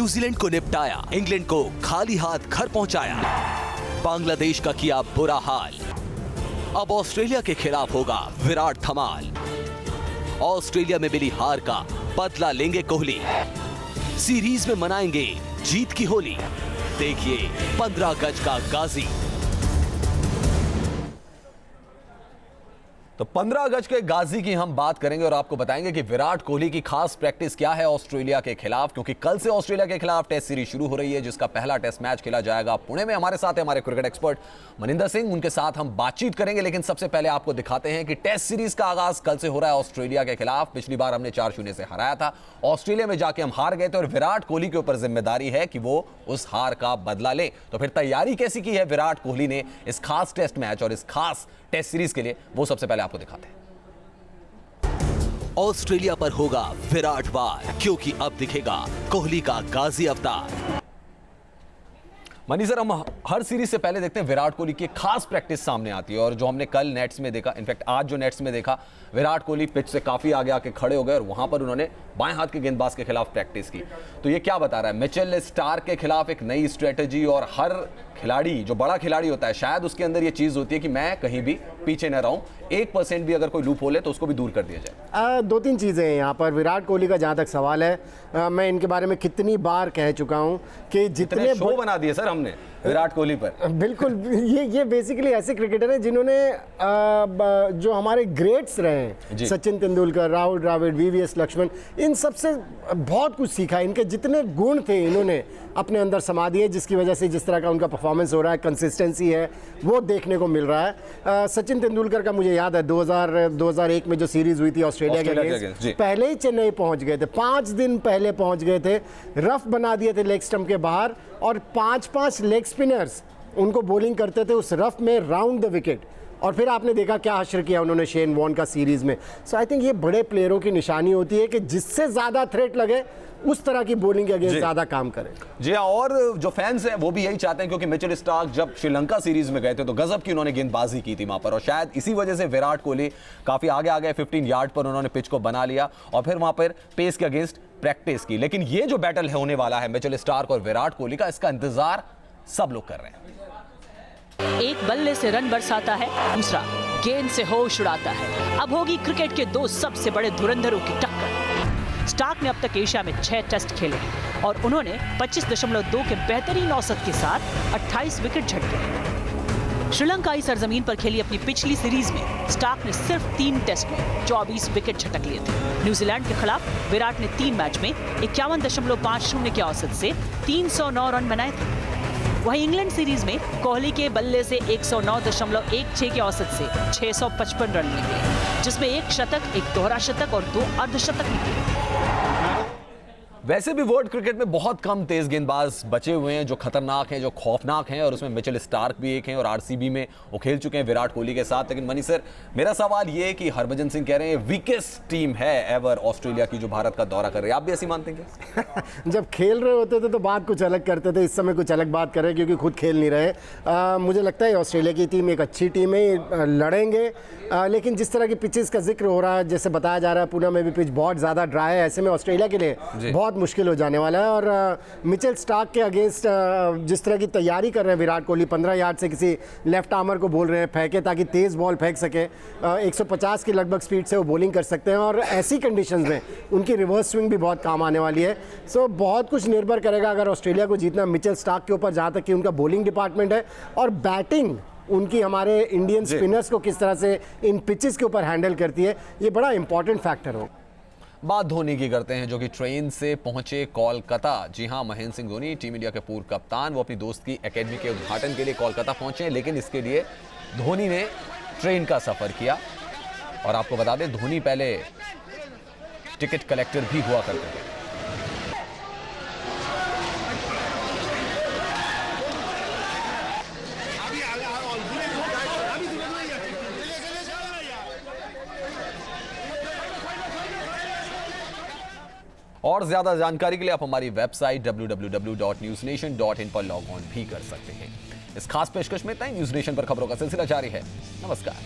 New Zealand को निपटाया, England को खाली हाथ घर पहुंचाया, बांग्लादेश का किया बुरा हाल। अब ऑस्ट्रेलिया के खिलाफ होगा विराट धमाल। ऑस्ट्रेलिया में मिली हार का बदला लेंगे कोहली, सीरीज में मनाएंगे जीत की होली। देखिए 15 गज का गाजी। तो 15 गज के गाजी की हम बात करेंगे और आपको बताएंगे कि विराट कोहली की खास प्रैक्टिस क्या है ऑस्ट्रेलिया के खिलाफ, क्योंकि कल से ऑस्ट्रेलिया के खिलाफ टेस्ट सीरीज शुरू हो रही है, जिसका पहला टेस्ट मैच खेला जाएगा पुणे में। हमारे साथ है हमारे क्रिकेट एक्सपर्ट मनिंदर सिंह, उनके साथ हम बातचीत करेंगे। लेकिन सबसे पहले आपको दिखाते हैं कि टेस्ट सीरीज का आगाज कल से हो रहा है ऑस्ट्रेलिया के खिलाफ। पिछली बार हमने 4-0 से हराया था, ऑस्ट्रेलिया में जाके हम हार गए थे और विराट कोहली के ऊपर जिम्मेदारी है कि वो उस हार का बदला ले। तो फिर तैयारी कैसी की है विराट कोहली ने इस खास टेस्ट मैच और इस खास टेस्ट सीरीज के लिए, वो सबसे पहले आपको दिखाते हैं। ऑस्ट्रेलिया पर होगा विराट वार, क्योंकि अब दिखेगा कोहली का गाजी अवतार। मनी सर, हम हर सीरीज से पहले देखते हैं विराट कोहली की खास प्रैक्टिस सामने आती है, और जो हमने कल नेट्स में देखा, इनफैक्ट आज जो नेट्स में देखा, विराट कोहली पिच से काफी आगे आके खड़े हो गए और वहां पर उन्होंने बाएं हाथ के गेंदबाज के खिलाफ प्रैक्टिस की। तो ये क्या बता रहा है? मिचेल स्टार्क के खिलाफ एक नई स्ट्रेटेजी, और हर खिलाड़ी जो बड़ा खिलाड़ी होता है शायद उसके अंदर ये चीज होती है कि मैं कहीं भी पीछे न रहूं, 1% भी अगर कोई लूप होले तो उसको भी दूर कर दिया जाए। 2-3 चीज़ें हैं यहाँ पर। विराट कोहली का जहाँ तक सवाल है, मैं इनके बारे में कितनी बार कह चुका हूँ कि जितने शो बना दिए सर हमने विराट कोहली पर। बिल्कुल, ये बेसिकली ऐसे क्रिकेटर हैं जिन्होंने जो हमारे ग्रेट्स रहे हैं, सचिन तेंदुलकर, राहुल द्रविड़, वीवीएस लक्ष्मण, इन सबसे बहुत कुछ सीखा। इनके जितने गुण थे इन्होंने अपने अंदर समा दिए, जिसकी वजह से जिस तरह का उनका परफॉर्मेंस हो रहा है, कंसिस्टेंसी है, वो देखने को मिल रहा है। सचिन तेंदुलकर का मुझे याद है 2001 में जो सीरीज हुई थी ऑस्ट्रेलिया के अगेंस्ट, पहले ही चेन्नई पहुंच गए थे, 5 दिन पहले पहुंच गए थे, रफ बना दिए थे लेग स्टंप के बाहर, और 5-5 लेग स्पिनर्स उनको बॉलिंग करते थे उस रफ में राउंड द विकेट। और फिर आपने देखा क्या हश्र किया उन्होंने शेन वॉर्न का सीरीज में। सो आई थिंक ये बड़े प्लेयरों की निशानी होती है कि जिससे ज्यादा थ्रेट लगे उस तरह की बॉलिंग के अगेंस्ट ज्यादा काम करें। जी हाँ, और जो फैंस हैं वो भी यही चाहते हैं, क्योंकि मिचेल स्टार्क जब श्रीलंका सीरीज में गए थे तो गजब की उन्होंने गेंदबाजी की थी वहां पर, और शायद इसी वजह से विराट कोहली काफी आगे आ गए। 15 यार्ड पर उन्होंने पिच को बना लिया और फिर वहां पर पेस के अगेंस्ट प्रैक्टिस की। लेकिन ये जो बैटल है होने वाला है मिचेल स्टार्क और विराट कोहली का, इसका इंतजार सब लोग कर रहे हैं। एक बल्ले से रन बरसाता है, दूसरा गेंद से होश उड़ाता है। अब होगी क्रिकेट के 2 सबसे बड़े धुरंधरों की टक्कर। स्टार्क ने अब तक एशिया में 6 टेस्ट खेले और उन्होंने 25.2 के बेहतरीन औसत के साथ 28 विकेट झटके। श्रीलंकाई सरजमीन पर खेली अपनी पिछली सीरीज में स्टार्क ने सिर्फ 3 टेस्ट में 24 विकेट झटक लिए थे। न्यूजीलैंड के खिलाफ विराट ने 3 मैच में 51.50 के औसत से 309 रन बनाए थे। वहीं इंग्लैंड सीरीज में कोहली के बल्ले से 109.16 के औसत से 655 रन निकले, जिसमें 1 शतक, 1 दोहरा शतक और 2 अर्धशतक निकले। वैसे भी वर्ल्ड क्रिकेट में बहुत कम तेज गेंदबाज बचे हुए हैं जो खतरनाक हैं, जो खौफनाक हैं, और उसमें मिचेल स्टार्क भी एक हैं और आरसीबी में वो खेल चुके हैं विराट कोहली के साथ। लेकिन मनी सर, मेरा सवाल ये है कि हरभजन सिंह कह रहे हैं वीकेस्ट टीम है एवर ऑस्ट्रेलिया की जो भारत का दौरा कर रही है, आप भी ऐसी मानते हैं क्या? जब खेल रहे होते थे तो बात कुछ अलग करते थे, इस समय कुछ अलग बात कर रहे हैं क्योंकि खुद खेल नहीं रहे। मुझे लगता है ऑस्ट्रेलिया की टीम एक अच्छी टीम है, लड़ेंगे। लेकिन जिस तरह की पिचेस का जिक्र हो रहा है, जैसे बताया जा रहा है पुणे में भी पिच बहुत ज़्यादा ड्राई है, ऐसे में ऑस्ट्रेलिया के लिए बहुत मुश्किल हो जाने वाला है। और मिचेल स्टार्क के अगेंस्ट जिस तरह की तैयारी कर रहे हैं विराट कोहली, 15 यार्ड से किसी लेफ्ट आर्मर को बोल रहे हैं फेंके ताकि तेज़ बॉल फेंक सके, 150 की लगभग स्पीड से वो बॉलिंग कर सकते हैं, और ऐसी कंडीशंस में उनकी रिवर्स स्विंग भी बहुत काम आने वाली है। सो बहुत कुछ निर्भर करेगा अगर ऑस्ट्रेलिया को जीतना मिचेल स्टार्क के ऊपर, जहाँ तक कि उनका बॉलिंग डिपार्टमेंट है और बैटिंग उनकी हमारे इंडियन स्पिनर्स को किस तरह से इन पिचेस के ऊपर हैंडल करती है, ये बड़ा इंपॉर्टेंट फैक्टर हो। बात धोनी की करते हैं, जो कि ट्रेन से पहुंचे कोलकाता। जी हां, महेंद्र सिंह धोनी टीम इंडिया के पूर्व कप्तान, वो अपनी दोस्त की एकेडमी के उद्घाटन के लिए कोलकाता पहुंचे, लेकिन इसके लिए धोनी ने ट्रेन का सफर किया। और आपको बता दें, धोनी पहले टिकट कलेक्टर भी हुआ करते थे। और ज्यादा जानकारी के लिए आप हमारी वेबसाइट www.newsnation.in पर लॉग ऑन भी कर सकते हैं। इस खास पेशकश में इतना ही। न्यूज़ नेशन पर खबरों का सिलसिला जारी है। नमस्कार।